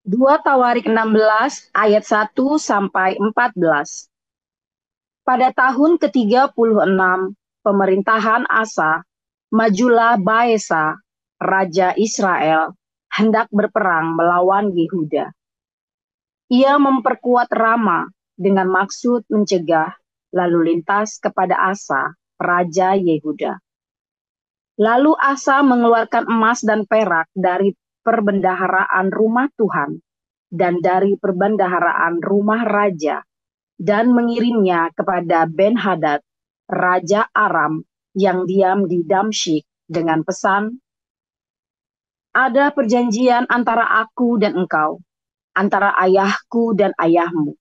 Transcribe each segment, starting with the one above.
2 Tawarik 16 ayat 1 sampai 14. Pada tahun ke-36 pemerintahan Asa, majulah Baesa, raja Israel, hendak berperang melawan Yehuda. Ia memperkuat Rama dengan maksud mencegah lalu lintas kepada Asa, raja Yehuda. Lalu Asa mengeluarkan emas dan perak dari perbendaharaan rumah Tuhan dan dari perbendaharaan rumah raja dan mengirimnya kepada Ben-Hadad, raja Aram yang diam di Damsyik dengan pesan, ada perjanjian antara aku dan engkau, antara ayahku dan ayahmu.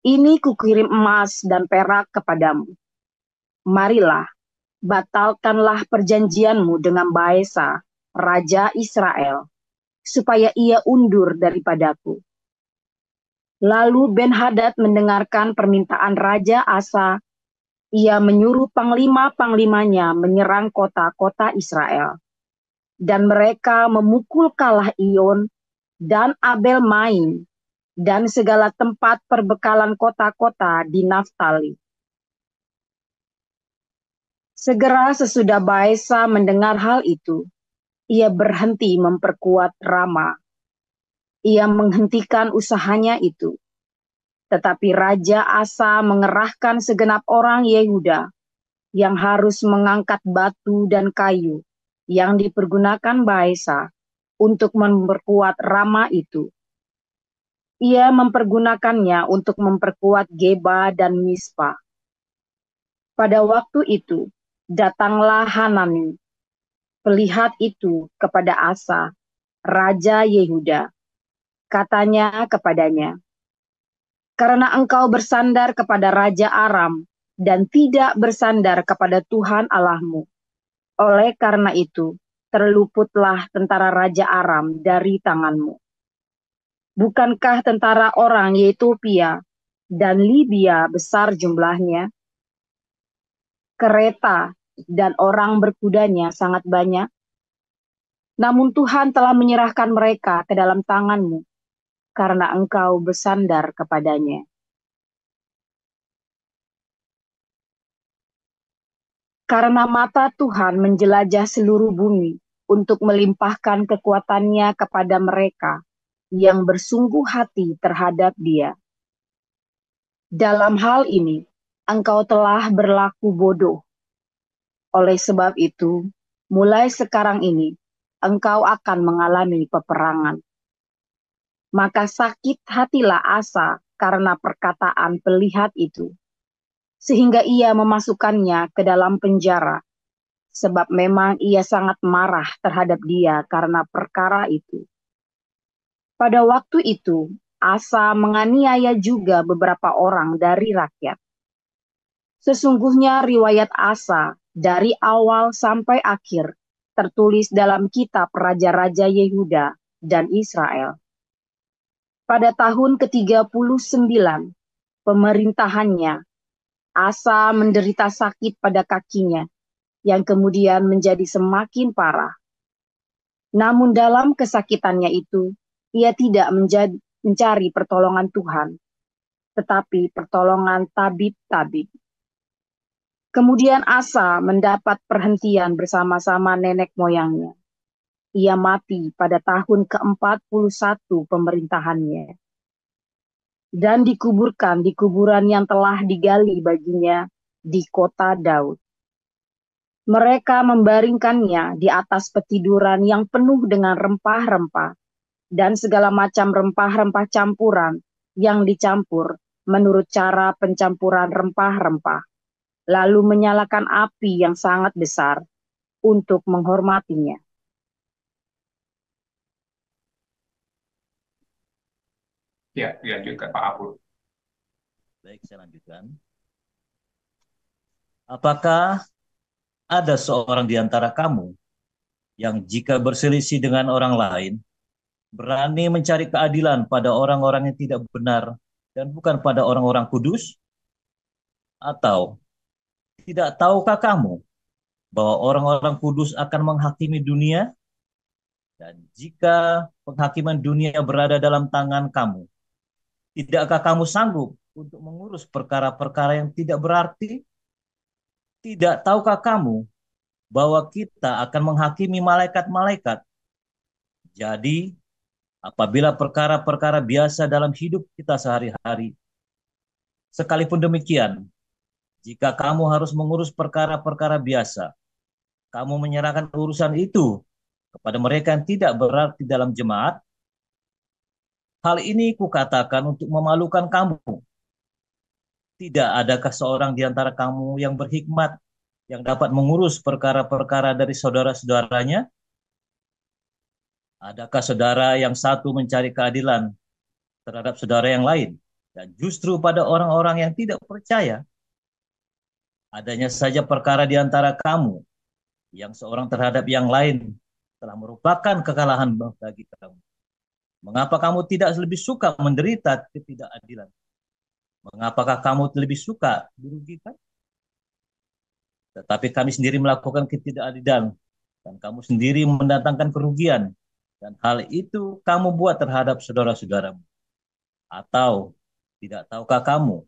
Ini kukirim emas dan perak kepadamu. Marilah, batalkanlah perjanjianmu dengan Baesa, raja Israel, supaya ia undur daripadaku. Lalu Ben-Hadad mendengarkan permintaan Raja Asa. Ia menyuruh panglima-panglimanya menyerang kota-kota Israel. Dan mereka memukul kalah Iyon dan Abel Maim dan segala tempat perbekalan kota-kota di Naftali. Segera sesudah Baesa mendengar hal itu, ia berhenti memperkuat Rama. Ia menghentikan usahanya itu. Tetapi Raja Asa mengerahkan segenap orang Yehuda yang harus mengangkat batu dan kayu yang dipergunakan Baesa untuk memperkuat Rama itu. Ia mempergunakannya untuk memperkuat Geba dan Mispa. Pada waktu itu, datanglah Hanani, pelihat itu kepada Asa, Raja Yehuda. Katanya kepadanya, karena engkau bersandar kepada Raja Aram dan tidak bersandar kepada Tuhan Allahmu. Oleh karena itu, terluputlah tentara Raja Aram dari tanganmu. Bukankah tentara orang Yetopia dan Libya besar jumlahnya? Kereta dan orang berkudanya sangat banyak. Namun Tuhan telah menyerahkan mereka ke dalam tanganmu, karena engkau bersandar kepadanya. Karena mata Tuhan menjelajah seluruh bumi untuk melimpahkan kekuatannya kepada mereka yang bersungguh hati terhadap Dia. Dalam hal ini, engkau telah berlaku bodoh. Oleh sebab itu, mulai sekarang ini, engkau akan mengalami peperangan. Maka sakit hatilah Asa karena perkataan pelihat itu, sehingga ia memasukkannya ke dalam penjara, sebab memang ia sangat marah terhadap dia karena perkara itu. Pada waktu itu, Asa menganiaya juga beberapa orang dari rakyat. Sesungguhnya riwayat Asa dari awal sampai akhir tertulis dalam kitab Raja-Raja Yehuda dan Israel. Pada tahun ke-39 pemerintahannya, Asa menderita sakit pada kakinya, yang kemudian menjadi semakin parah. Namun dalam kesakitannya itu, ia tidak mencari pertolongan Tuhan, tetapi pertolongan tabib-tabib. Kemudian Asa mendapat perhentian bersama-sama nenek moyangnya. Ia mati pada tahun ke-41 pemerintahannya dan dikuburkan di kuburan yang telah digali baginya di kota Daud. Mereka membaringkannya di atas petiduran yang penuh dengan rempah-rempah dan segala macam rempah-rempah campuran yang dicampur menurut cara pencampuran rempah-rempah, lalu menyalakan api yang sangat besar untuk menghormatinya. Ya, ya juga Pak Abul. Baik, saya lanjutkan. Apakah ada seorang di antara kamu yang jika berselisih dengan orang lain, berani mencari keadilan pada orang-orang yang tidak benar dan bukan pada orang-orang kudus? Atau tidak tahukah kamu bahwa orang-orang kudus akan menghakimi dunia? Dan jika penghakiman dunia berada dalam tangan kamu, tidakkah kamu sanggup untuk mengurus perkara-perkara yang tidak berarti? Tidak tahukah kamu bahwa kita akan menghakimi malaikat-malaikat? Jadi, apabila perkara-perkara biasa dalam hidup kita sehari-hari, sekalipun demikian, jika kamu harus mengurus perkara-perkara biasa, kamu menyerahkan urusan itu kepada mereka yang tidak berarti dalam jemaat, hal ini kukatakan untuk memalukan kamu. Tidak adakah seorang di antara kamu yang berhikmat yang dapat mengurus perkara-perkara dari saudara-saudaranya? Adakah saudara yang satu mencari keadilan terhadap saudara yang lain? Dan justru pada orang-orang yang tidak percaya, adanya saja perkara di antara kamu yang seorang terhadap yang lain telah merupakan kekalahan bagi kamu. Mengapa kamu tidak lebih suka menderita ketidakadilan? Mengapakah kamu lebih suka dirugikan? Tetapi kami sendiri melakukan ketidakadilan, dan kamu sendiri mendatangkan kerugian. Dan hal itu kamu buat terhadap saudara-saudaramu. Atau tidak tahukah kamu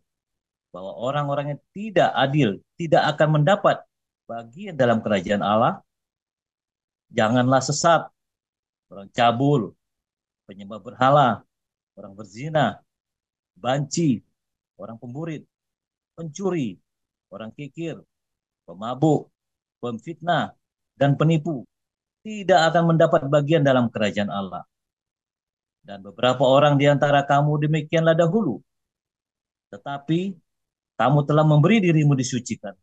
bahwa orang-orang yang tidak adil tidak akan mendapat bagian dalam kerajaan Allah? Janganlah sesat, orang cabul, penyembah berhala, orang berzina, banci, orang pemburit, pencuri, orang kikir, pemabuk, pemfitnah, dan penipu tidak akan mendapat bagian dalam kerajaan Allah. Dan beberapa orang di antara kamu demikianlah dahulu. Tetapi kamu telah memberi dirimu disucikan.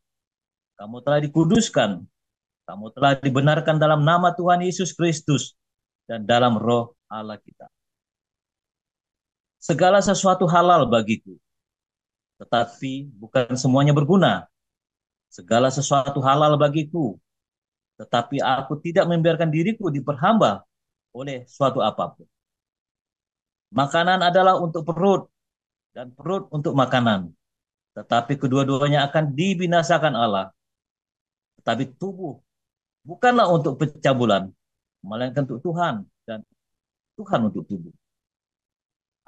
Kamu telah dikuduskan. Kamu telah dibenarkan dalam nama Tuhan Yesus Kristus dan dalam roh Allah kita. Segala sesuatu halal bagiku, tetapi bukan semuanya berguna. Segala sesuatu halal bagiku, tetapi aku tidak membiarkan diriku diperhamba oleh suatu apapun. Makanan adalah untuk perut, dan perut untuk makanan. Tetapi kedua-duanya akan dibinasakan Allah. Tetapi tubuh bukanlah untuk pencabulan, melainkan untuk Tuhan, dan Tuhan untuk tubuh.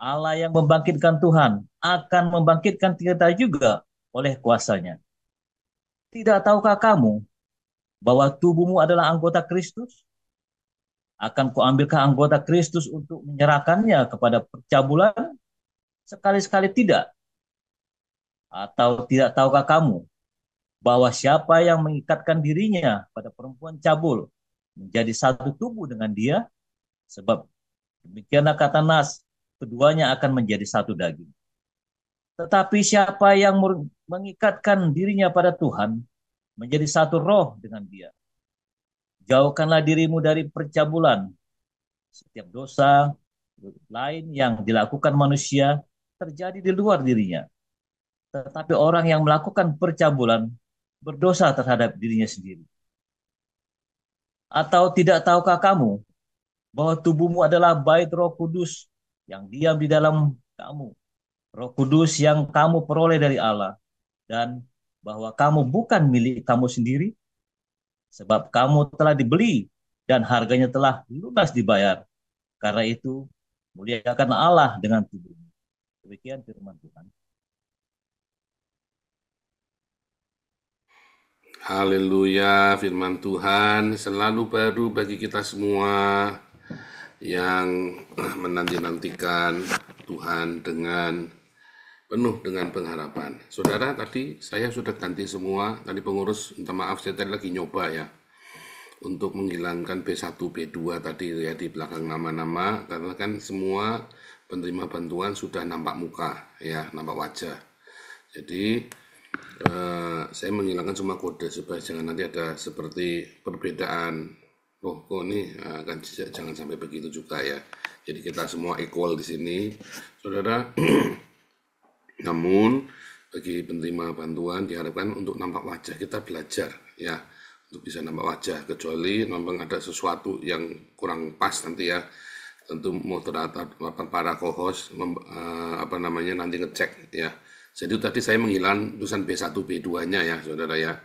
Allah yang membangkitkan Tuhan akan membangkitkan kita juga oleh kuasanya. Tidak tahukah kamu bahwa tubuhmu adalah anggota Kristus? Akan kuambilkah anggota Kristus untuk menyerahkannya kepada percabulan? Sekali-sekali tidak. Atau tidak tahukah kamu bahwa siapa yang mengikatkan dirinya pada perempuan cabul menjadi satu tubuh dengan dia? Sebab demikianlah kata Nas, keduanya akan menjadi satu daging. Tetapi siapa yang mengikatkan dirinya pada Tuhan menjadi satu roh dengan dia. Jauhkanlah dirimu dari percabulan. Setiap dosa lain yang dilakukan manusia terjadi di luar dirinya. Tetapi orang yang melakukan percabulan berdosa terhadap dirinya sendiri. Atau tidak tahukah kamu bahwa tubuhmu adalah bait Roh Kudus yang diam di dalam kamu, Roh Kudus yang kamu peroleh dari Allah, dan bahwa kamu bukan milik kamu sendiri, sebab kamu telah dibeli dan harganya telah lunas dibayar. Karena itu, muliakan Allah dengan tubuhmu. Demikian firman Tuhan. Haleluya, firman Tuhan selalu baru bagi kita semua yang menanti-nantikan Tuhan dengan penuh dengan pengharapan. Saudara, tadi saya sudah ganti semua, tadi pengurus, minta maaf saya tadi lagi nyoba ya, untuk menghilangkan B1, B2 tadi ya di belakang nama-nama, karena kan semua penerima bantuan sudah nampak muka ya, nampak wajah. Jadi saya menghilangkan semua kode supaya jangan nanti ada seperti perbedaan. Oh, kok ini kan jangan sampai begitu juga ya. Jadi kita semua equal di sini, saudara. Namun bagi penerima bantuan diharapkan untuk nampak wajah, kita belajar ya untuk bisa nampak wajah, kecuali memang ada sesuatu yang kurang pas nanti ya. Tentu moderator para co-host nanti ngecek ya. Jadi tadi saya menghilangkan tulisan B1, B2-nya ya, saudara ya,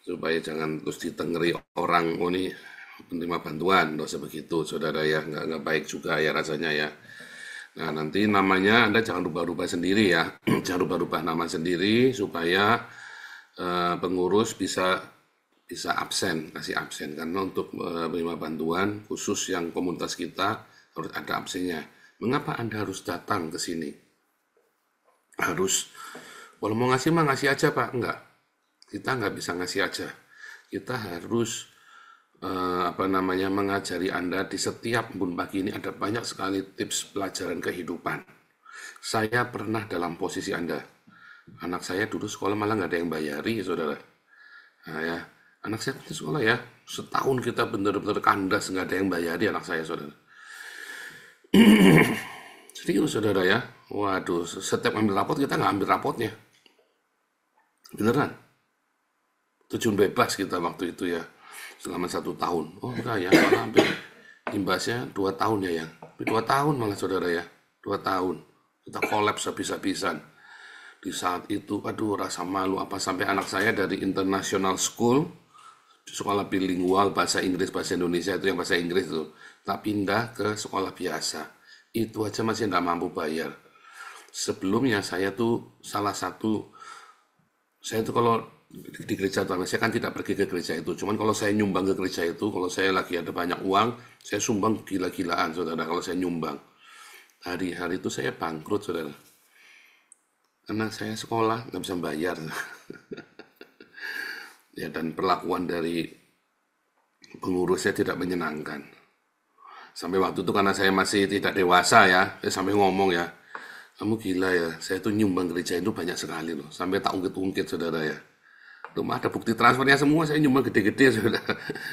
supaya jangan terus ditengeri orang, oh ini penerima bantuan, nggak usah begitu, saudara ya, nggak baik juga ya rasanya ya. Nah, nanti namanya Anda jangan rubah-rubah sendiri ya, jangan rubah-rubah nama sendiri supaya pengurus bisa absen, kasih absen. Karena untuk menerima bantuan khusus yang komunitas kita harus ada absennya. Mengapa Anda harus datang ke sini? Harus, kalau mau ngasih mah ngasih aja Pak, enggak. Kita nggak bisa ngasih aja. Kita harus mengajari Anda di setiap embun pagi ini ada banyak sekali tips pelajaran kehidupan. Saya pernah dalam posisi Anda. Anak saya dulu sekolah malah nggak ada yang bayari, saudara. Nah, ya, anak saya di sekolah ya, setahun kita benar-benar kandas nggak ada yang bayari anak saya, saudara. Serius, saudara ya. Waduh, setiap ambil rapot kita nggak ambil rapotnya. Beneran. Terjun bebas kita waktu itu ya. Selama 1 tahun. Oh enggak ya, malah hampir imbasnya 2 tahun ya yang. 2 tahun malah saudara ya. 2 tahun. Kita kolaps habis-habisan. Di saat itu, aduh rasa malu apa sampai anak saya dari international school, sekolah bilingual bahasa Inggris, bahasa Indonesia itu yang bahasa Inggris itu, tak pindah ke sekolah biasa. Itu aja masih enggak mampu bayar. Sebelumnya saya tuh saya tuh kalau di gereja Tuhan, saya kan tidak pergi ke gereja itu. Cuman kalau saya nyumbang ke gereja itu, kalau saya lagi ada banyak uang, saya sumbang gila-gilaan, saudara. Kalau saya nyumbang, hari-hari itu saya bangkrut, saudara. Karena saya sekolah nggak bisa bayar. Ya, dan perlakuan dari pengurusnya tidak menyenangkan. Sampai waktu itu karena saya masih tidak dewasa ya, saya sampai ngomong ya, kamu gila ya, saya tuh nyumbang gereja itu banyak sekali loh. Sampai tak ungkit-ungkit, saudara ya. Rumah ada bukti transfernya semua, saya nyumbang gede-gede, saudara.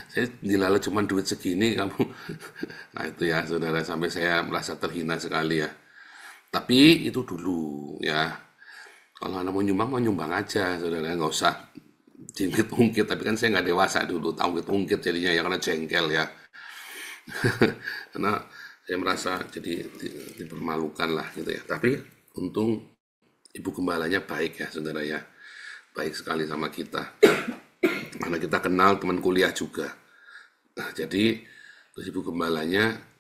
Saya gila cuma duit segini, kamu. Nah itu ya, saudara, sampai saya merasa terhina sekali ya. Tapi itu dulu ya. Kalau Anda mau nyumbang aja, saudara. Nggak usah jingkit-ungkit. Tapi kan saya nggak dewasa dulu, tak ungkit-ungkit jadinya ya, karena jengkel ya. Karena saya merasa jadi dipermalukan lah gitu ya. Tapi untung Ibu Gembalanya baik ya, saudara ya. Baik sekali sama kita. Karena kita kenal teman kuliah juga. Nah, jadi terus Ibu Gembalanya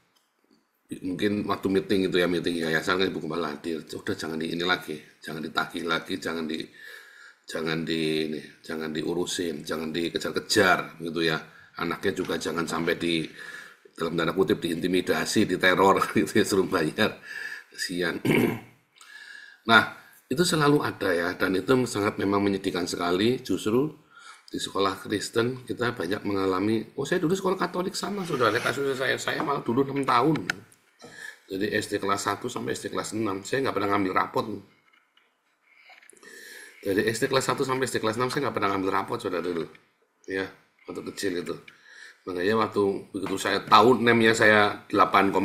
mungkin waktu meeting yayasan kan Ibu Gembala hadir. Udah jangan di ini lagi, jangan ditagih lagi, jangan diurusin, jangan dikejar-kejar gitu ya. Anaknya juga jangan sampai dalam tanda kutip diintimidasi, diteror gitu ya, suruh bayar. Kasihan. Nah, itu selalu ada ya, dan itu sangat memang menyedihkan sekali. Justru di sekolah Kristen kita banyak mengalami, saya dulu sekolah Katolik sama, saudara, kasusnya saya malah dulu 6 tahun. Jadi SD kelas 1 sampai SD kelas 6, saya nggak pernah ngambil rapot. Dari SD kelas 1 sampai SD kelas 6 saya nggak pernah ngambil rapot, saudara dulu. Ya, waktu kecil itu. Makanya waktu begitu saya tahu NEM-nya saya 8,5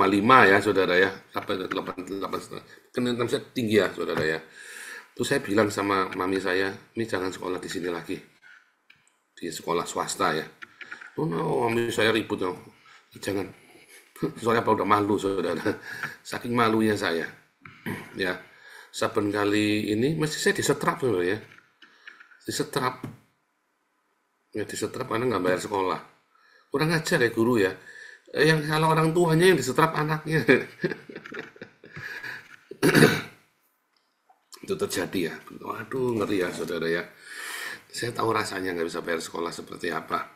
ya, saudara ya. Sampai 8,5. Kan NEM saya tinggi ya, saudara ya. Terus saya bilang sama mami saya, ini jangan sekolah di sini lagi. Di sekolah swasta ya. Oh no, mami saya ribut. No. Jangan. Soalnya apa udah malu, saudara. Saking malunya saya. Ya. Saben kali ini, mesti saya disetrap, saudara ya. Disetrap. Ya, disetrap karena nggak bayar sekolah. Kurang ajar ya guru ya. Yang salah orang tuanya yang disetrap anaknya. Itu terjadi ya. Waduh, ngeri ya, saudara ya. Saya tahu rasanya nggak bisa bayar sekolah seperti apa.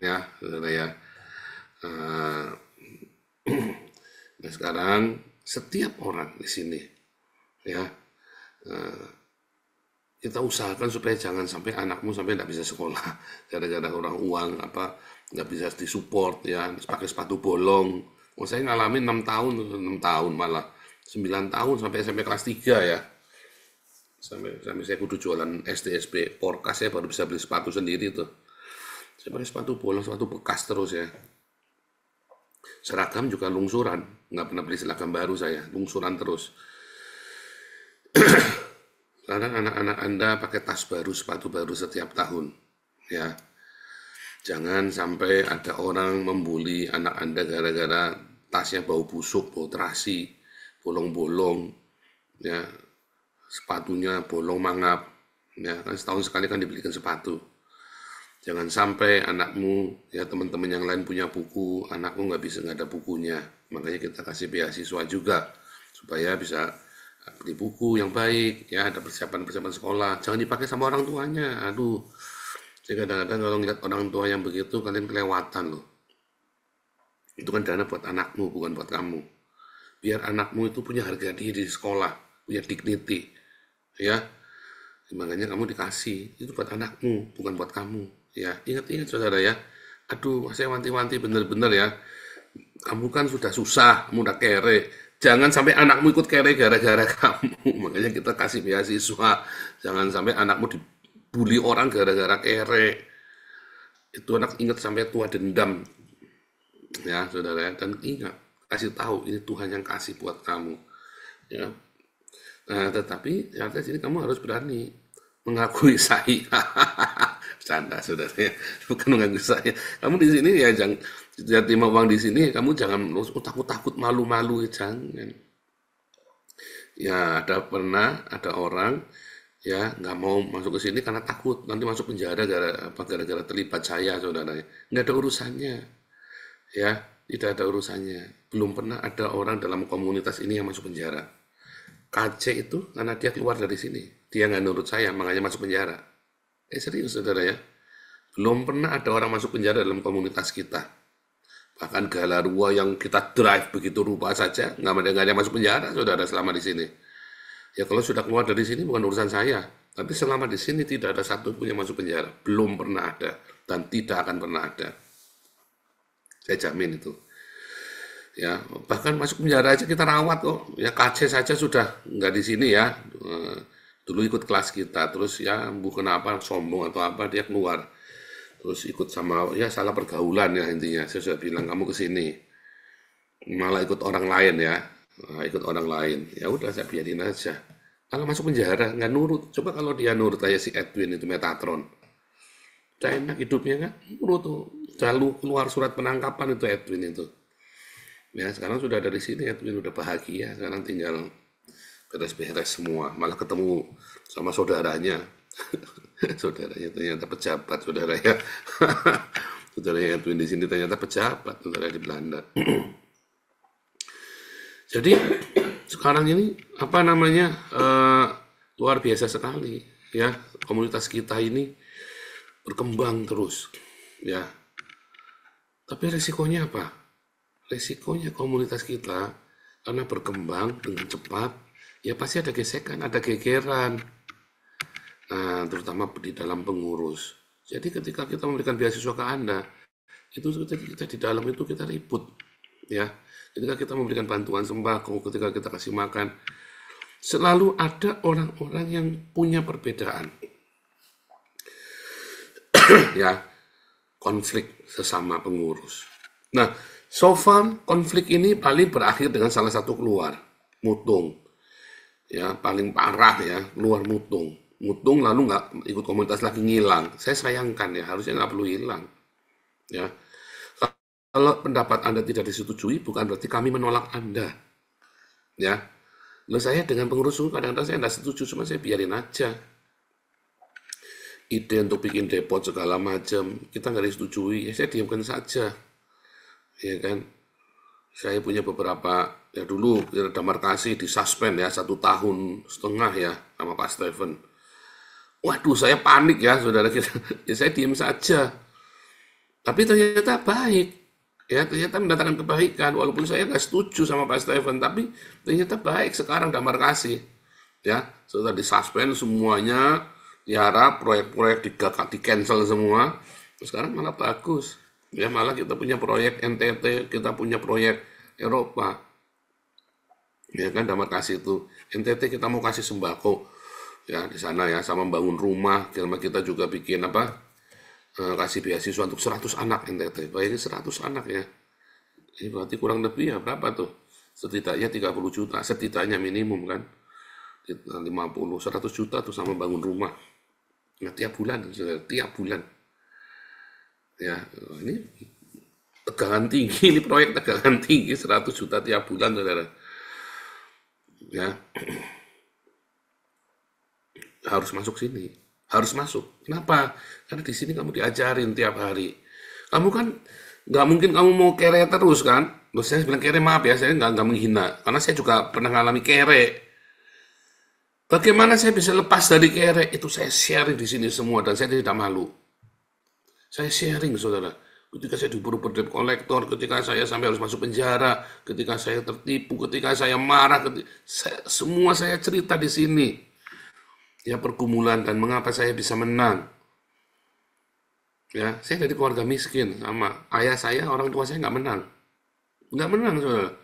Ya, saudara ya. Nah, sekarang setiap orang di sini, ya, kita usahakan supaya jangan sampai anakmu sampai nggak bisa sekolah gara-gara orang uang nggak bisa disupport ya, pakai sepatu bolong. Saya ngalamin 6 tahun malah 9 tahun sampai SMP kelas 3 ya. Sampai saya kudu jualan SD SP Porkas, saya baru bisa beli sepatu sendiri tuh. Saya pakai sepatu bolong, sepatu bekas terus ya. Seragam juga lungsuran, nggak pernah beli seragam baru saya, lungsuran terus. Sekarang anak-anak Anda pakai tas baru, sepatu baru setiap tahun, ya. Jangan sampai ada orang membuli anak Anda gara-gara tasnya bau busuk, bau terasi, bolong-bolong, ya. Sepatunya bolong mangap, ya kan setahun sekali kan dibelikan sepatu. Jangan sampai anakmu, ya teman-teman yang lain punya buku, anakmu nggak ada bukunya. Makanya kita kasih beasiswa juga supaya bisa beli buku yang baik, ya ada persiapan sekolah. Jangan dipakai sama orang tuanya. Aduh, jadi kadang-kadang kalau ngeliat orang tua yang begitu, kalian kelewatan loh. Itu kan dana buat anakmu, bukan buat kamu. Biar anakmu itu punya harga diri di sekolah, punya dignity, ya. Makanya kamu dikasih, itu buat anakmu, bukan buat kamu. Ya, ingat-ingat saudara ya. Aduh, saya wanti-wanti bener-bener ya. Kamu kan sudah susah, kamu udah kere. Jangan sampai anakmu ikut kere gara-gara kamu. Makanya kita kasih beasiswa. Jangan sampai anakmu dibully orang gara-gara kere. Itu anak ingat sampai tua dendam. Ya, saudara ya. Dan ingat, kasih tahu ini Tuhan yang kasih buat kamu. Ya. Nah, tetapi ternyata sini kamu harus berani mengakui saya. Canda saudara ya, bukan mengakui saya. Kamu di sini ya jangan terima uang di sini, kamu jangan takut-takut malu-malu, jangan. Ya pernah ada orang ya nggak mau masuk ke sini karena takut nanti masuk penjara gara-gara terlibat saya, saudara. Nggak ada urusannya, ya tidak ada urusannya. Belum pernah ada orang dalam komunitas ini yang masuk penjara. KC itu karena dia keluar dari sini, dia nggak nurut saya, makanya masuk penjara. Serius saudara ya, belum pernah ada orang masuk penjara dalam komunitas kita. Bahkan Galarua yang kita drive begitu rupa saja, nggak ada yang masuk penjara saudara selama di sini. Ya kalau sudah keluar dari sini bukan urusan saya, tapi selama di sini tidak ada satupun yang masuk penjara, belum pernah ada dan tidak akan pernah ada. Saya jamin itu. Ya bahkan masuk penjara aja kita rawat kok. Ya KC saja sudah nggak di sini ya. Dulu ikut kelas kita, terus ya bukan apa sombong atau apa dia keluar, terus ikut sama ya salah pergaulan ya intinya. Saya sudah bilang kamu kesini malah ikut orang lain ya, ikut orang lain. Ya udah saya biarin aja. Kalau masuk penjara nggak nurut, coba kalau dia nurut aja si Edwin itu Metatron, udah enak hidupnya kan, nurut tuh. Selalu keluar surat penangkapan itu Edwin itu. Ya sekarang sudah dari sini Edwin udah bahagia, sekarang tinggal beres-beres semua, malah ketemu sama saudaranya. Saudaranya ternyata pejabat, saudara ya. Saudaranya Edwin di sini ternyata pejabat, saudara di Belanda. Jadi sekarang ini apa namanya luar biasa sekali ya, komunitas kita ini berkembang terus ya. Tapi resikonya apa? Resikonya komunitas kita karena berkembang dengan cepat, ya pasti ada gesekan, ada gegeran. Nah, terutama di dalam pengurus. Jadi ketika kita memberikan beasiswa ke Anda, itu kita di dalam itu kita ribut, ya. Ketika kita memberikan bantuan sembako, ketika kita kasih makan, selalu ada orang-orang yang punya perbedaan, ya, konflik sesama pengurus. Nah, so far konflik ini paling berakhir dengan salah satu keluar, mutung. Ya paling parah ya keluar mutung lalu nggak ikut komunitas lagi, ngilang. Saya sayangkan ya, harusnya nggak perlu hilang ya. Kalau pendapat Anda tidak disetujui bukan berarti kami menolak Anda ya. Lalu saya dengan pengurus kadang-kadang saya nggak setuju, cuma saya biarin aja. Ide untuk bikin depot segala macam kita nggak disetujui, ya saya diamkan saja ya kan. Saya punya beberapa, ya dulu ada markasi disuspend ya 1,5 tahun ya sama Pak Stephen. Waduh saya panik ya saudara kita. Ya saya diam saja. Tapi ternyata baik. Ya ternyata mendatangkan kebaikan. Walaupun saya nggak setuju sama Pak Stephen, tapi ternyata baik sekarang ada markasi. Ya sudah disuspend semuanya. Diharap proyek-proyek di cancel semua. Sekarang malah bagus. Ya malah kita punya proyek NTT, kita punya proyek Eropa. Ya kan, Damarkasi itu. NTT kita mau kasih sembako ya di sana ya, sama membangun rumah. Kita juga bikin kasih beasiswa untuk 100 anak NTT. Bayangin 100 anak ya. Ini berarti kurang lebih ya berapa tuh? Setidaknya 30 juta, setidaknya minimum kan. 50, 100 juta tuh sama bangun rumah. Nah, tiap bulan. Ya, ini tegangan tinggi, ini proyek tegangan tinggi 100 juta tiap bulan, saudara. Ya, harus masuk sini. Harus masuk. Kenapa? Karena di sini kamu diajarin tiap hari. Kamu kan nggak mungkin kamu mau kere terus kan? Loh, saya bilang kere, maaf ya, saya nggak menghina. Karena saya juga pernah ngalami kere. Bagaimana saya bisa lepas dari kere? Itu saya sharing di sini semua dan saya tidak malu. Saya sharing, saudara. Ketika saya diburu debt kolektor, ketika saya sampai harus masuk penjara, ketika saya tertipu, ketika saya marah, semua saya cerita di sini. Ya, pergumulan dan mengapa saya bisa menang. Ya, saya dari keluarga miskin, sama ayah saya, orang tua saya nggak menang, saudara.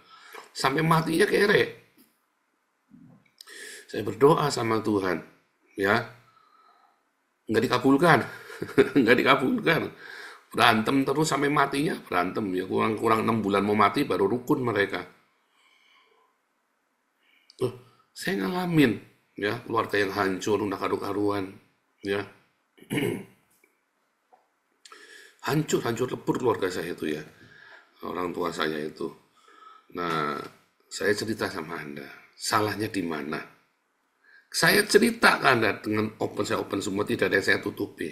Sampai matinya kere. Saya berdoa sama Tuhan, ya, nggak dikabulkan, nggak dikabulkan. Berantem terus sampai matinya, berantem ya, kurang 6 bulan mau mati baru rukun mereka. Saya ngalamin, ya, keluarga yang hancur, udah karu-karuan, ya. hancur lebur keluarga saya itu, ya, orang tua saya itu. Nah, saya cerita sama Anda, salahnya di mana? Saya cerita ke Anda dengan saya open semua, tidak ada yang saya tutupi,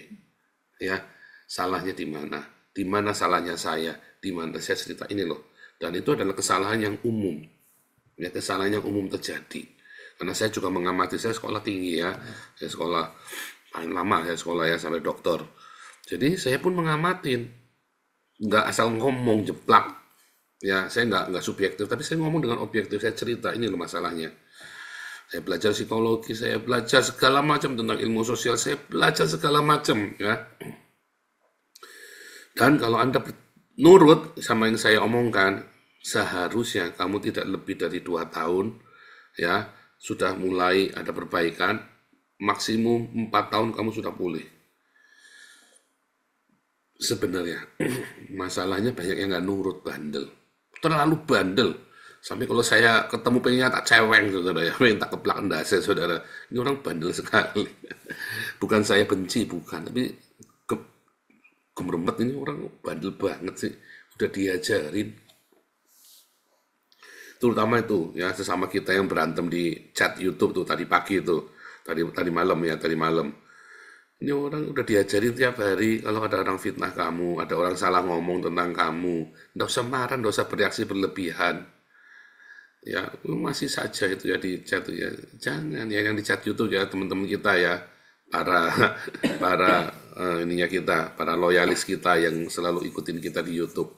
ya. Salahnya di mana? Di mana salahnya saya? Di mana saya cerita ini loh. Dan itu adalah kesalahan yang umum, ya, kesalahan yang umum terjadi. Karena saya juga mengamati, saya sekolah tinggi, ya, saya sekolah paling lama, saya sekolah ya sampai doktor. Jadi saya pun mengamatin, nggak asal ngomong jeplak, ya, saya nggak subjektif, tapi saya ngomong dengan objektif, saya cerita ini loh masalahnya. Saya belajar psikologi, saya belajar segala macam tentang ilmu sosial, saya belajar segala macam, ya. Dan kalau Anda nurut sama yang saya omongkan, seharusnya kamu tidak lebih dari 2 tahun, ya, sudah mulai ada perbaikan, maksimum 4 tahun kamu sudah pulih. Sebenarnya, masalahnya banyak yang nggak nurut, bandel. Terlalu bandel. Sampai kalau saya ketemu pengennya tak ceweng, saudara, ya, pengen tak keplak endasnya, saudara. Ini orang bandel sekali. Bukan saya benci, bukan, tapi gemerempet, ini orang bandel banget sih, udah diajarin. Terutama itu, ya, sesama kita yang berantem di chat YouTube tuh tadi pagi tuh, tadi malam, ya, tadi malam. Ini orang udah diajarin tiap hari, kalau ada orang fitnah kamu, ada orang salah ngomong tentang kamu, nggak usah marah, nggak usah bereaksi berlebihan. Ya, masih saja itu ya di chat ya, jangan ya, yang di chat YouTube ya, teman-teman kita ya, para ininya kita, para loyalis kita yang selalu ikutin kita di YouTube.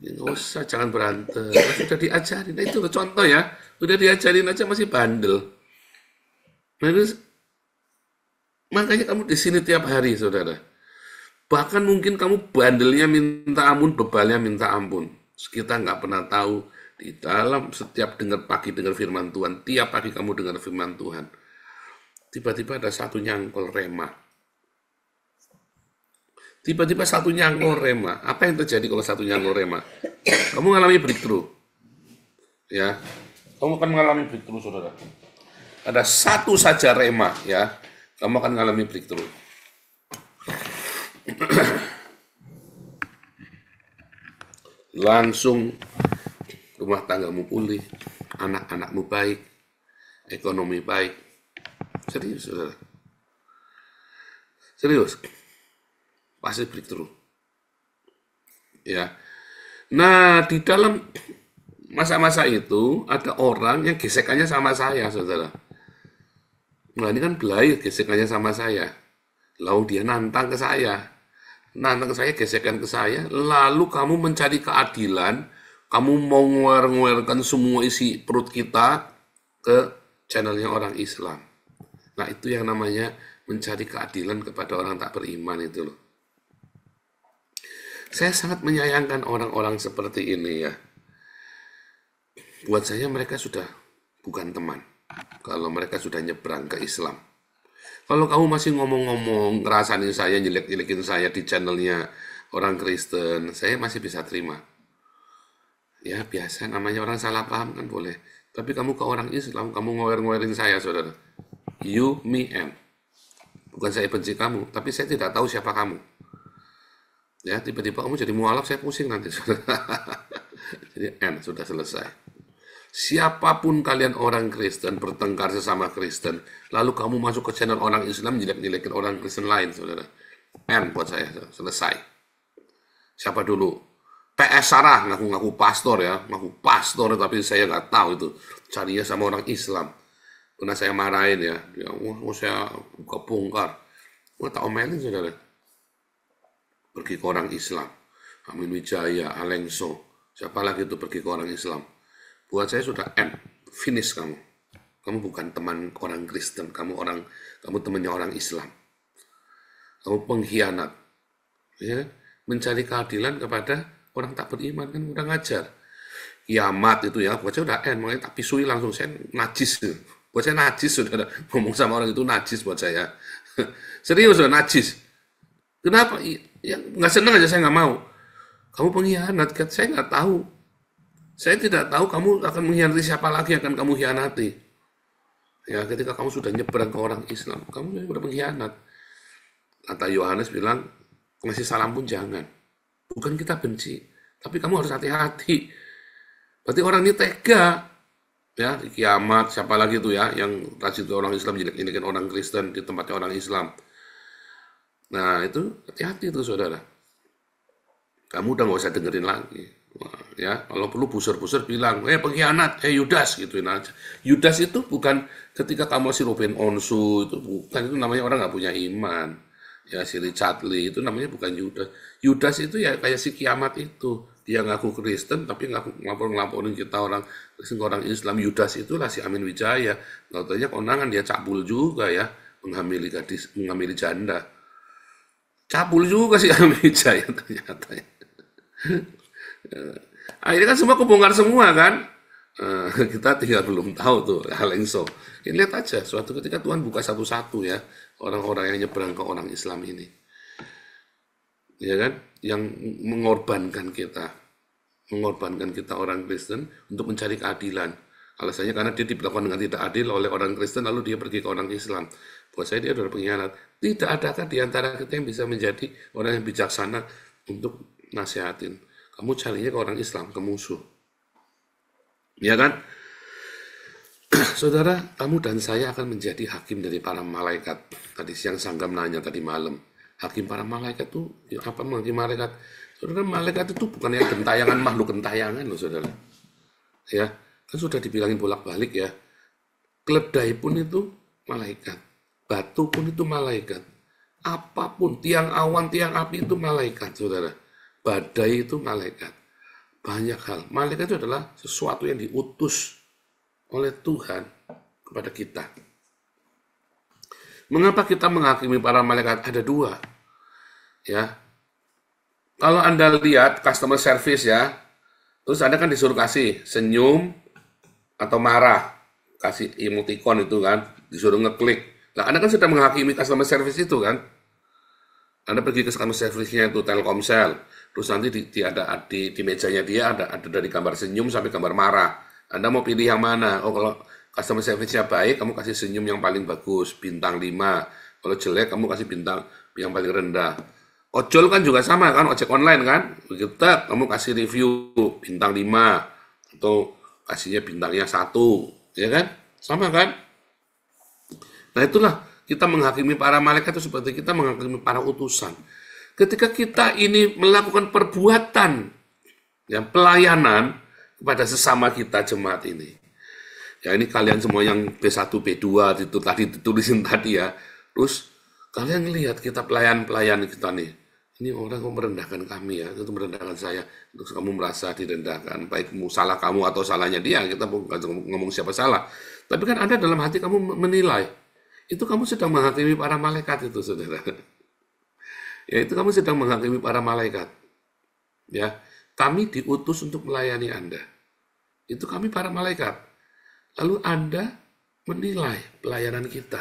Nggak usah, jangan berantem. Sudah diajarin, nah, itu contoh ya, udah diajarin aja masih bandel. Nah, makanya kamu di sini tiap hari, saudara. Bahkan mungkin kamu bandelnya minta ampun, bebalnya minta ampun. Kita nggak pernah tahu, di dalam setiap pagi dengar firman Tuhan, tiap pagi kamu dengar firman Tuhan, tiba-tiba ada satu nyangkol rema. Tiba-tiba satu nyangkol rema. Apa yang terjadi kalau satu nyangkol rema? Kamu mengalami breakthrough. Ya, kamu akan mengalami breakthrough, saudara. Ada satu saja rema, ya, kamu akan mengalami breakthrough. Langsung rumah tanggamu pulih, anak-anakmu baik, ekonomi baik. Serius, saudara. Serius. Pasti breakthrough. Ya. Nah, di dalam masa-masa itu ada orang yang gesekannya sama saya, saudara. Nah, ini kan belai gesekannya sama saya. Lalu dia nantang ke saya. Nantang ke saya, gesekan ke saya. Lalu kamu mencari keadilan, kamu mau ngewer-ngewerkan semua isi perut kita ke channelnya orang Islam. Nah, itu yang namanya mencari keadilan kepada orang tak beriman itu loh. Saya sangat menyayangkan orang-orang seperti ini, ya. Buat saya mereka sudah bukan teman. Kalau mereka sudah nyebrang ke Islam. Kalau kamu masih ngomong-ngomong, ngerasain saya, jelek-jelekin saya di channelnya orang Kristen, saya masih bisa terima. Ya, biasa, namanya orang salah paham kan boleh. Tapi kamu ke orang Islam, kamu ngower-ngowerin saya, saudara. You, me, and. Bukan saya benci kamu, tapi saya tidak tahu siapa kamu. Ya, tiba-tiba kamu jadi mualaf, saya pusing nanti. Jadi sudah selesai. Siapapun kalian orang Kristen, bertengkar sesama Kristen, lalu kamu masuk ke channel orang Islam, jelek-jelekin orang Kristen lain, saudara. N buat saya, selesai. Siapa dulu? PS Sarah, ngaku-ngaku pastor ya, ngaku pastor, tapi saya nggak tahu itu. Carinya sama orang Islam. Pernah saya marahin ya, saya buka bongkar. Wah, tak omelin, saudara. Pergi ke orang Islam. Amin Wijaya, Alengso. Siapa lagi itu pergi ke orang Islam? Buat saya sudah end, finish kamu. Kamu bukan teman orang Kristen, kamu temannya orang Islam. Kamu pengkhianat. Ya, mencari keadilan kepada orang tak beriman kan udah ngajar. Kiamat itu ya, buat saya udah end, makanya tak pisui langsung, saya najis. Buat saya najis, sudah ngomong sama orang itu najis buat saya. Serius, sudah najis. Kenapa? Ya, nggak senang aja, saya nggak mau. Kamu pengkhianat, saya nggak tahu. Saya tidak tahu kamu akan mengkhianati siapa lagi yang akan kamu khianati. Ya, ketika kamu sudah nyebrang ke orang Islam, kamu sudah mengkhianat. Kata Yohanes bilang, ngasih salam pun jangan. Bukan kita benci, tapi kamu harus hati-hati. Berarti orang ini tega. Ya, di kiamat, siapa lagi itu ya, yang rajin orang Islam, jelek-jelekin orang Kristen di tempatnya orang Islam. Nah, itu hati-hati itu, saudara. Kamu udah nggak usah dengerin lagi. Ya, kalau perlu busur-busur bilang, pengkhianat, Yudas, gituin aja. Yudas itu bukan ketika kamu masih Ruben Onsu, itu bukan, itu namanya orang nggak punya iman. Ya, si Richard Lee, itu namanya bukan Yudas. Yudas itu ya kayak si kiamat itu. Dia ngaku Kristen, tapi ngelaporin kita orang Kristen ke orang Islam. Yudas itulah si Amin Wijaya. Katanya konangan dia cabul juga ya, menghamili gadis, menghamili janda. Cabul juga si Amin Wijaya ternyata ya. Akhirnya kan semua kebongkar semua kan. Kita tinggal belum tahu tuh Alengso. Ini lihat aja, suatu ketika Tuhan buka satu-satu ya orang-orang yang nyebrang ke orang Islam ini, ya kan, yang mengorbankan kita orang Kristen untuk mencari keadilan. Alasannya karena dia diperlakukan dengan tidak adil oleh orang Kristen, lalu dia pergi ke orang Islam. Buat saya dia adalah pengkhianat. Tidak adakah di antara kita yang bisa menjadi orang yang bijaksana untuk nasihatin? Kamu carinya ke orang Islam, ke musuh. Ya kan? Saudara, kamu dan saya akan menjadi hakim dari para malaikat. Tadi siang Sanggam nanya tadi malam. Hakim para malaikat itu, apa hakim malaikat? Saudara, malaikat itu bukan yang gentayangan, makhluk gentayangan loh, saudara. Ya, kan sudah dibilangin bolak-balik ya. Keledai pun itu malaikat. Batu pun itu malaikat. Apapun, tiang awan, tiang api itu malaikat, saudara. Badai itu malaikat. Banyak hal. Malaikat itu adalah sesuatu yang diutus oleh Tuhan kepada kita. Mengapa kita menghakimi para malaikat? Ada dua. Ya. Kalau Anda lihat customer service ya, terus Anda kan disuruh kasih senyum atau marah, kasih emoticon itu kan, disuruh ngeklik. Nah, Anda kan sudah menghakimi customer service itu kan. Anda pergi ke customer service-nya itu Telkomsel, terus nanti di mejanya dia ada dari gambar senyum sampai gambar marah. Anda mau pilih yang mana? Oh, kalau customer service-nya baik, kamu kasih senyum yang paling bagus, bintang 5. Kalau jelek, kamu kasih bintang yang paling rendah. Ojol kan juga sama kan, ojek online kan. Begitu, kamu kasih review bintang 5 atau kasihnya bintangnya 1, ya kan? Sama kan? Nah, itulah kita menghakimi para malaikat itu seperti kita menghakimi para utusan. Ketika kita ini melakukan perbuatan yang pelayanan kepada sesama kita jemaat ini. Ya, ini kalian semua yang B1, B2 itu tadi ditulisin tadi ya. Terus kalian lihat kita pelayan-pelayan kita nih. Ini orang kok merendahkan kami ya, itu merendahkan saya. Terus kamu merasa direndahkan, baik salah kamu atau salahnya dia, kita bukan ngomong siapa salah. Tapi kan ada dalam hati kamu menilai, itu kamu sedang menghakimi para malaikat itu, saudara. Ya, itu kamu sedang menghakimi para malaikat. Ya, kami diutus untuk melayani Anda. Itu kami para malaikat. Lalu Anda menilai pelayanan kita.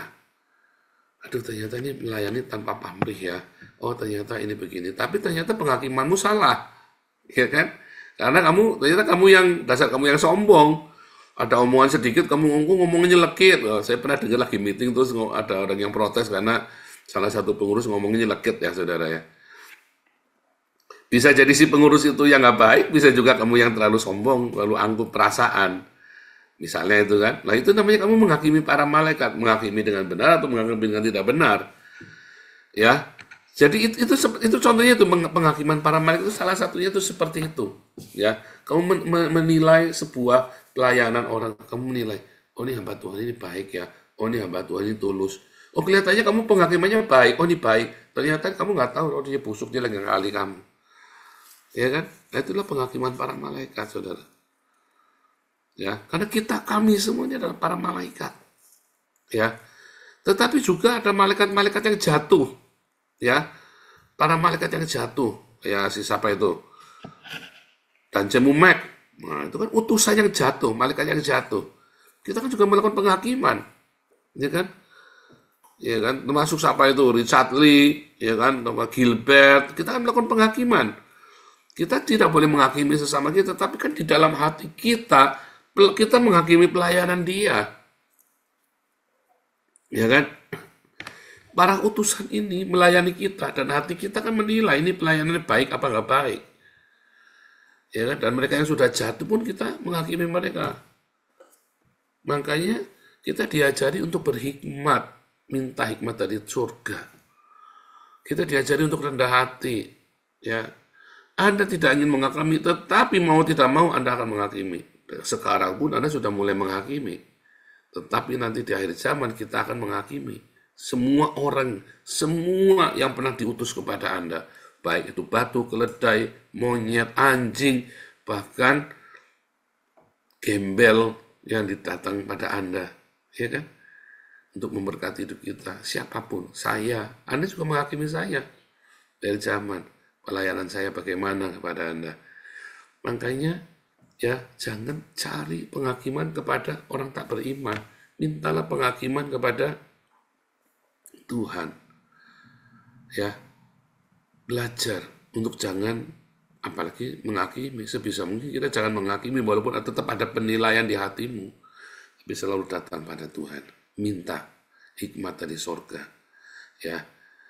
Aduh, ternyata ini melayani tanpa pamrih ya. Oh, ternyata ini begini. Tapi ternyata penghakimanmu salah. Ya kan? Karena ternyata dasar kamu yang sombong. Ada omongan sedikit, kamu ngomongnya nyelekit. Oh, saya pernah dengar lagi meeting, terus ada orang yang protes karena salah satu pengurus ngomongnya nyelekit ya, saudara ya. Bisa jadi si pengurus itu yang nggak baik, bisa juga kamu yang terlalu sombong, terlalu angkuh perasaan. Misalnya itu kan. Nah, itu namanya kamu menghakimi para malaikat, menghakimi dengan benar atau menghakimi dengan tidak benar. Ya. Jadi itu contohnya itu penghakiman para malaikat itu salah satunya itu seperti itu. Ya. Kamu menilai sebuah pelayanan orang, kamu menilai, oh ini hamba Tuhan ini baik ya. Oh ini hamba Tuhan ini tulus. Oh kelihatannya kamu penghakimannya baik, oh ini baik. Ternyata kamu nggak tahu, oh dia busuk, dia lagi ngali kamu. Ya kan? Nah, itulah penghakiman para malaikat, saudara. Ya, karena kami semuanya adalah para malaikat. Ya. Tetapi juga ada malaikat-malaikat yang jatuh. Ya. Para malaikat yang jatuh. Ya, si siapa itu? Dan Cemumek. Nah, itu kan utusan yang jatuh, malaikat yang jatuh. Kita kan juga melakukan penghakiman. Ya kan? Ya kan, termasuk siapa itu? Richard Lee, ya kan, Gilbert. Kita kan melakukan penghakiman. Kita tidak boleh menghakimi sesama kita, tapi kan di dalam hati kita menghakimi pelayanan dia. Ya kan? Para utusan ini melayani kita, dan hati kita kan menilai ini pelayanannya baik apa nggak baik. Ya kan? Dan mereka yang sudah jatuh pun kita menghakimi mereka. Makanya kita diajari untuk berhikmat. Minta hikmat dari surga. Kita diajari untuk rendah hati. Ya, Anda tidak ingin menghakimi, tetapi mau tidak mau Anda akan menghakimi. Sekarang pun Anda sudah mulai menghakimi. Tetapi nanti di akhir zaman kita akan menghakimi. Semua orang, semua yang pernah diutus kepada Anda. Baik itu batu, keledai, monyet, anjing, bahkan gembel yang didatang pada Anda. Ya kan? Untuk memberkati hidup kita, siapapun, saya, Anda juga menghakimi saya dari zaman pelayanan saya bagaimana kepada Anda. Makanya ya jangan cari penghakiman kepada orang tak beriman, mintalah penghakiman kepada Tuhan. Ya, belajar untuk jangan apalagi menghakimi. Sebisa mungkin kita jangan menghakimi walaupun tetap ada penilaian di hatimu, tapi selalu datang pada Tuhan. Minta hikmat dari sorga. Ya,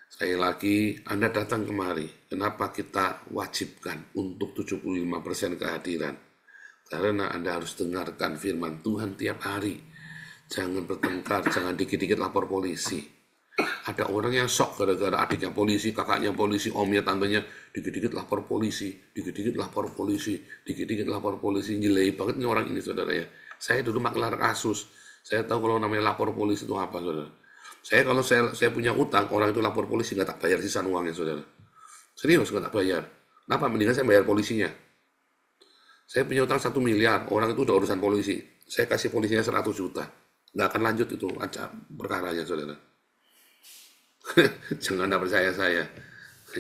sekali lagi Anda datang kemari. Kenapa kita wajibkan untuk 75% kehadiran? Karena Anda harus dengarkan firman Tuhan tiap hari. Jangan bertengkar, jangan dikit-dikit lapor polisi. Ada orang yang sok gara-gara adiknya polisi, kakaknya polisi, omnya, tantenya, dikit-dikit lapor polisi, dikit-dikit lapor polisi, dikit-dikit lapor polisi. Nyilai banget nih orang ini, saudara ya. Saya dulu maklar kasus. Saya tahu kalau namanya lapor polisi itu apa, saudara. Kalau saya punya utang, orang itu lapor polisi, nggak tak bayar sisa uangnya, saudara. Serius, nggak tak bayar. Kenapa? Mendingan saya bayar polisinya. Saya punya utang 1 miliar, orang itu udah urusan polisi. Saya kasih polisinya 100 juta. Nggak akan lanjut itu perkaranya, saudara. Jangan Anda percaya saya.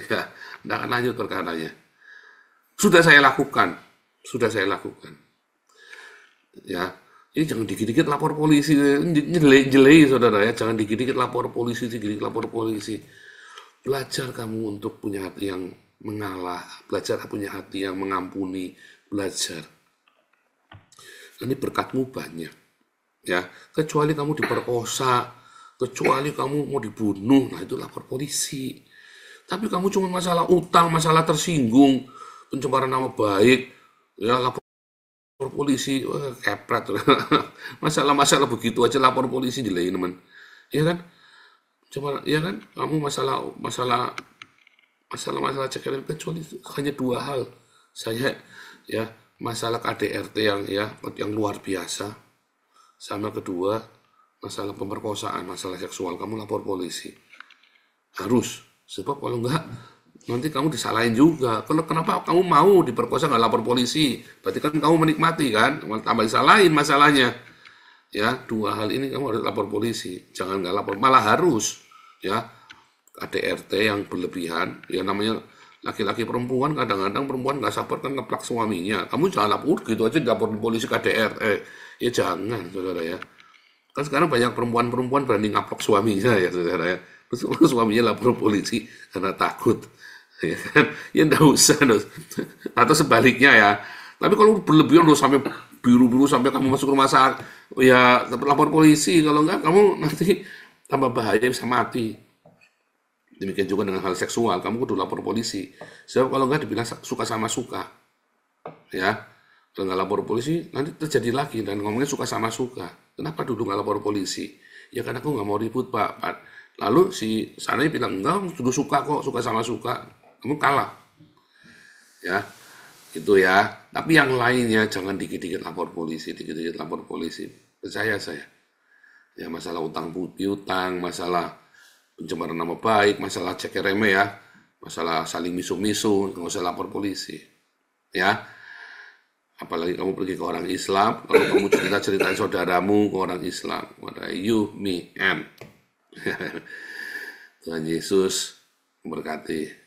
Ya, nggak akan lanjut perkaranya. Sudah saya lakukan. Ya. Ini jangan dikit-dikit lapor polisi, jelek saudara ya. Jangan dikit-dikit lapor polisi, Belajar kamu untuk punya hati yang mengalah, belajar punya hati yang mengampuni, belajar. Ini berkatmu banyak, ya. Kecuali kamu diperkosa, kecuali kamu mau dibunuh, nah itu lapor polisi. Tapi kamu cuma masalah utang, masalah tersinggung, pencemaran nama baik, ya lapor polisi, kepret. Masalah-masalah begitu aja lapor polisi jelain teman. Ya kan? Cuma ya kan kamu masalah cekal kecuali hanya 2 hal. Saya ya masalah KDRT yang luar biasa. Sama kedua masalah pemerkosaan, masalah seksual, kamu lapor polisi. Harus. Sebab kalau enggak nanti kamu disalahin juga. Kalau kenapa kamu mau diperkosa nggak lapor polisi? Berarti kan kamu menikmati kan? Tambah disalahin masalahnya. Ya, 2 hal ini kamu harus lapor polisi. Jangan nggak lapor, malah harus. Ya, KDRT yang berlebihan. Ya namanya laki-laki perempuan, kadang-kadang perempuan nggak sabar kan ngeplak suaminya. Kamu jangan lapor gitu aja lapor polisi KDRT. Ya jangan, saudara ya. Kan sekarang banyak perempuan-perempuan berani ngaplok suaminya ya, saudara ya. Terus suaminya lapor polisi karena takut. Ya kan? Ya enggak usah. Atau sebaliknya ya. Tapi kalau berlebihan udah sampai biru-biru sampai kamu masuk rumah sakit, ya lapor polisi. Kalau enggak kamu nanti tambah bahaya, bisa mati. Demikian juga dengan hal seksual, kamu kudu lapor polisi. Sebab kalau enggak dibilang suka sama suka. Ya. Kalau nggak lapor polisi, nanti terjadi lagi. Dan ngomongnya suka sama suka. Kenapa dulu nggak lapor polisi? Ya karena aku nggak mau ribut, Pak. Lalu si sananya bilang, enggak, juga suka kok, suka sama suka. Kamu kalah. Ya, itu ya. Tapi yang lainnya jangan dikit-dikit lapor polisi, dikit-dikit lapor polisi. Percaya saya. Ya, masalah utang piutang, masalah pencemaran nama baik, masalah cek remeh ya, masalah saling misu-misu, nggak usah lapor polisi. Ya, apalagi kamu pergi ke orang Islam, kalau kamu cerita-ceritain saudaramu ke orang Islam, ada you, me, and. Tuhan Yesus memberkati.